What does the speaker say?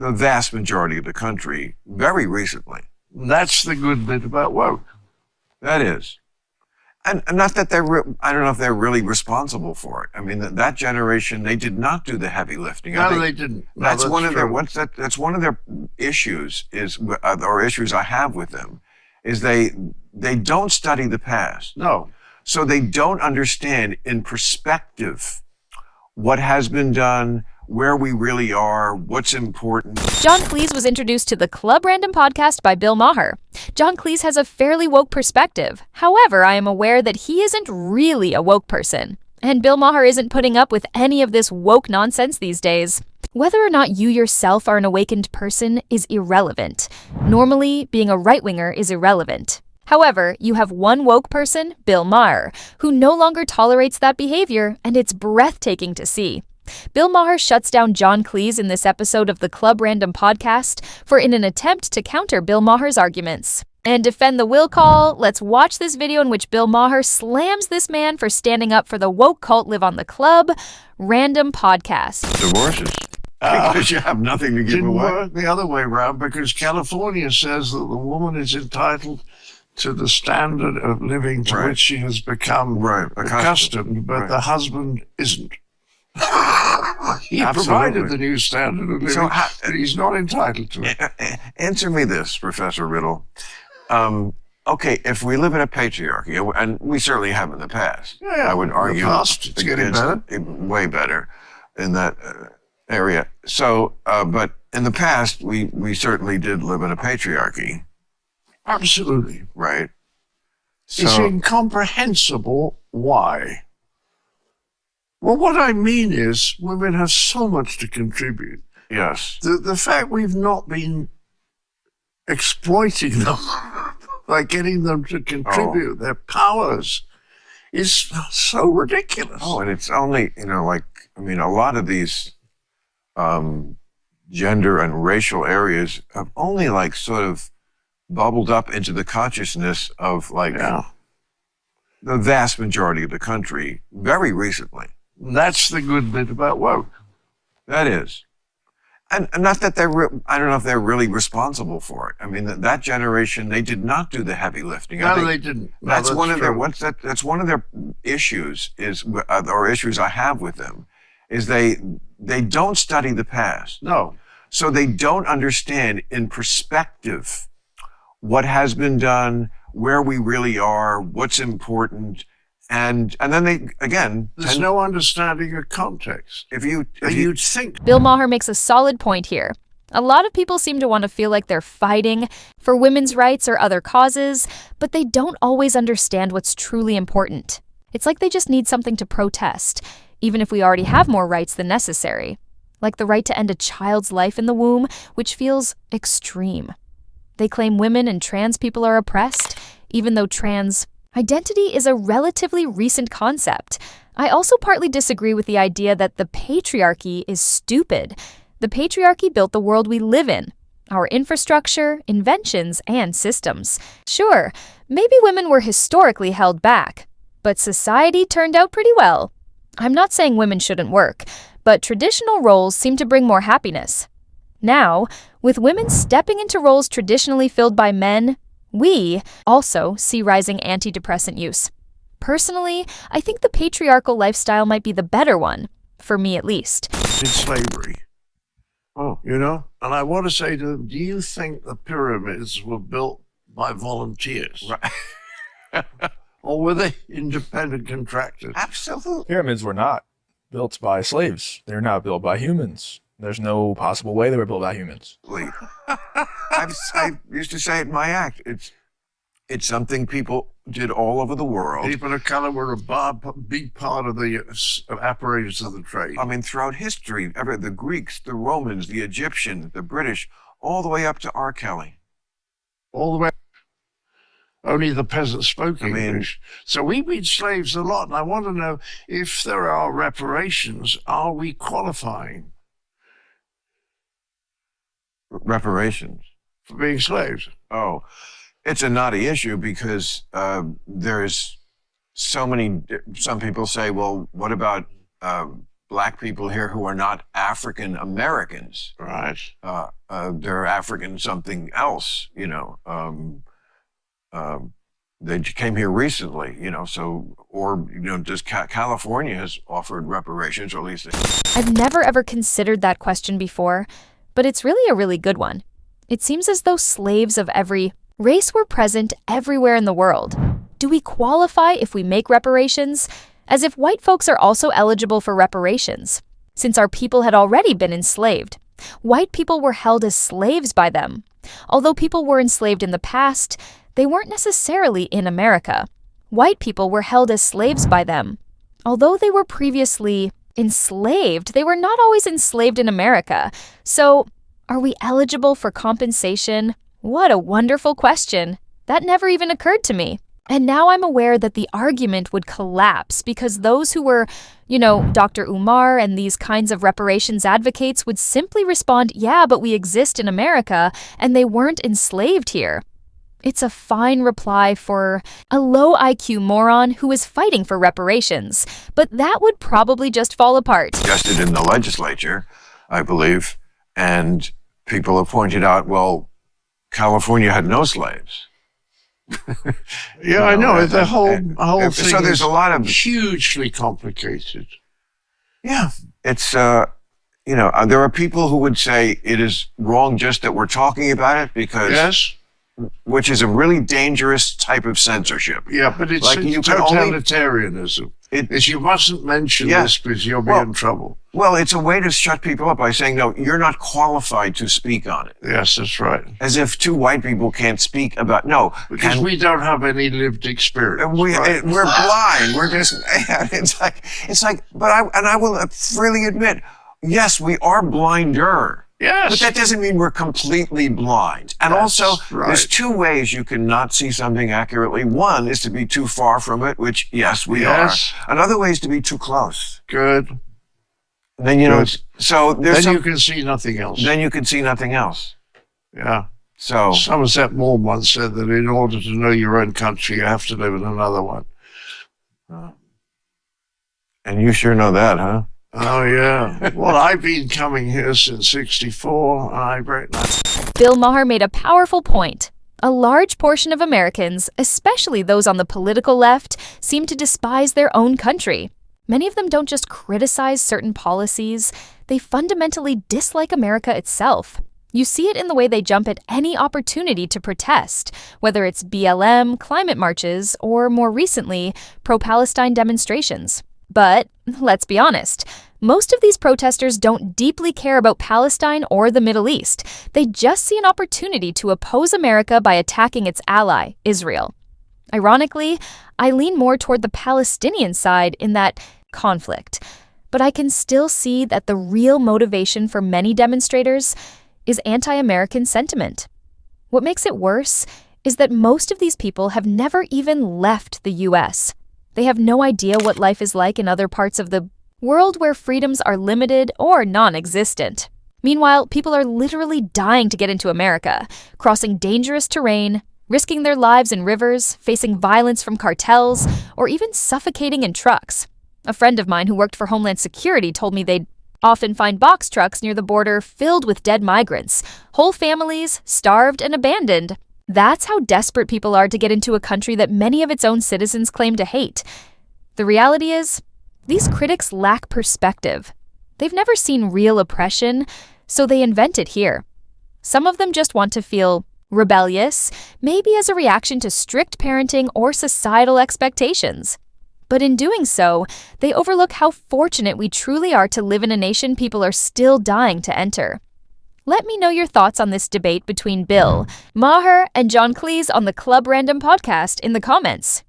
the vast majority of the country very recently. That's the good bit about woke. That is. And not that I don't know if they're really responsible for it. I mean, that generation, they did not do the heavy lifting. No, they didn't. No, That's one of their, that's one of their issues or issues I have with them, is they don't study the past. No. So they don't understand in perspective what has been done, where we really are, what's important. John Cleese was introduced to the Club Random podcast by Bill Maher. John Cleese has a fairly woke perspective. However, I am aware that he isn't really a woke person. And Bill Maher isn't putting up with any of this woke nonsense these days. Whether or not you yourself are an awakened person is irrelevant. Normally, being a right-winger is irrelevant. However, you have one woke person, Bill Maher, who no longer tolerates that behavior, and it's breathtaking to see. Bill Maher shuts down John Cleese in this episode of the Club Random podcast in an attempt to counter Bill Maher's arguments. And defend the will call, let's watch this video in which Bill Maher slams this man for standing up for the woke cult live on the Club Random podcast. Divorces. Because you have nothing to give Didn't away. work the other way around, because California says that the woman is entitled to the standard of living to which she has become accustomed, but the husband isn't. He provided the new standard of living, but he's not entitled to it. Answer me this, Professor Riddle. Okay, if we live in a patriarchy, and we certainly have in the past, I would argue it's getting better. Way better in that area. So, but in the past, we certainly did live in a patriarchy. Absolutely. Right. It's incomprehensible why. Well, what I mean is women have so much to contribute. Yes. The fact we've not been exploiting them by getting them to contribute their powers is so ridiculous. Oh, and it's only, a lot of these gender and racial areas have only sort of bubbled up into the consciousness of the vast majority of the country very recently. That's the good bit about woke. That is. And not that I don't know if they're really responsible for it. I mean, that generation, they did not do the heavy lifting. No, they didn't. No, that's one of their issues or issues I have with them, is they don't study the past. No. So they don't understand in perspective what has been done, where we really are, what's important. And then there's no understanding of context. If you'd think. Bill Maher makes a solid point here. A lot of people seem to want to feel like they're fighting for women's rights or other causes, but they don't always understand what's truly important. It's like they just need something to protest, even if we already have more rights than necessary. Like the right to end a child's life in the womb, which feels extreme. They claim women and trans people are oppressed, even though trans identity is a relatively recent concept. I also partly disagree with the idea that the patriarchy is stupid. The patriarchy built the world we live in, our infrastructure, inventions, and systems. Sure, maybe women were historically held back, but society turned out pretty well. I'm not saying women shouldn't work, but traditional roles seem to bring more happiness. Now, with women stepping into roles traditionally filled by men, we also see rising antidepressant use. Personally, I think the patriarchal lifestyle might be the better one, for me at least. In slavery. And I want to say to them, do you think the pyramids were built by volunteers? Right. Or were they independent contractors? Absolutely. Pyramids were not built by slaves. They're not built by humans. There's no possible way they were built by humans. I used to say it in my act. It's something people did all over the world. People of color were a big part of the apparatus of the trade. I mean, throughout history, the Greeks, the Romans, the Egyptians, the British, all the way up to R. Kelly. All the way. Only the peasants spoke English. So we've been slaves a lot, and I want to know if there are reparations, are we qualifying? Reparations? For being slaves. Oh, it's a knotty issue because there's so many, some people say, well, what about black people here who are not African Americans. Right. They're African something else, they came here recently, just California has offered reparations, or at least I've never ever considered that question before, but it's really a really good one. It seems as though slaves of every race were present everywhere in the world. Do we qualify if we make reparations? As if white folks are also eligible for reparations, since our people had already been enslaved. White people were held as slaves by them. Although people were enslaved in the past, they weren't necessarily in America. White people were held as slaves by them. Although they were previously enslaved, they were not always enslaved in America. So, are we eligible for compensation? What a wonderful question. That never even occurred to me. And now I'm aware that the argument would collapse because those who were, Dr. Umar and these kinds of reparations advocates would simply respond, yeah, but we exist in America and they weren't enslaved here. It's a fine reply for a low IQ moron who is fighting for reparations, but that would probably just fall apart. Suggested in the legislature, I believe, and people have pointed out, well, California had no slaves. Yeah, I know. The whole thing so there's a lot of hugely complicated. Yeah, it's there are people who would say it is wrong just that we're talking about it because Yes. which is a really dangerous type of censorship. Yeah, but it's totalitarianism. You mustn't mention this because you'll be in trouble. Well, it's a way to shut people up by saying, no, you're not qualified to speak on it. Yes, that's right. As if two white people can't speak about, Because we don't have any lived experience. We're blind. We're just, but I will freely admit, yes, we are blinder. Yes. But that doesn't mean we're completely blind. And also, there's two ways you can not see something accurately. One is to be too far from it, which, yes, we are. Another way is to be too close. Good. And then, so there's you can see nothing else. Then you can see nothing else. Yeah. So Somerset Maugham once said that in order to know your own country, you have to live in another one. And you sure know that, huh? Oh, yeah. Well, I've been coming here since '64, and I break that. Bill Maher made a powerful point. A large portion of Americans, especially those on the political left, seem to despise their own country. Many of them don't just criticize certain policies, they fundamentally dislike America itself. You see it in the way they jump at any opportunity to protest, whether it's BLM, climate marches, or more recently, pro-Palestine demonstrations. But let's be honest, most of these protesters don't deeply care about Palestine or the Middle East. They just see an opportunity to oppose America by attacking its ally, Israel. Ironically, I lean more toward the Palestinian side in that conflict, but I can still see that the real motivation for many demonstrators is anti-American sentiment. What makes it worse is that most of these people have never even left the U.S. They have no idea what life is like in other parts of the world where freedoms are limited or non-existent. Meanwhile, people are literally dying to get into America, crossing dangerous terrain, risking their lives in rivers, facing violence from cartels, or even suffocating in trucks. A friend of mine who worked for Homeland Security told me they'd often find box trucks near the border filled with dead migrants, whole families starved and abandoned. That's how desperate people are to get into a country that many of its own citizens claim to hate. The reality is, these critics lack perspective. They've never seen real oppression, so they invent it here. Some of them just want to feel rebellious, maybe as a reaction to strict parenting or societal expectations. But in doing so, they overlook how fortunate we truly are to live in a nation people are still dying to enter. Let me know your thoughts on this debate between Bill, Maher, and John Cleese on the Club Random podcast in the comments.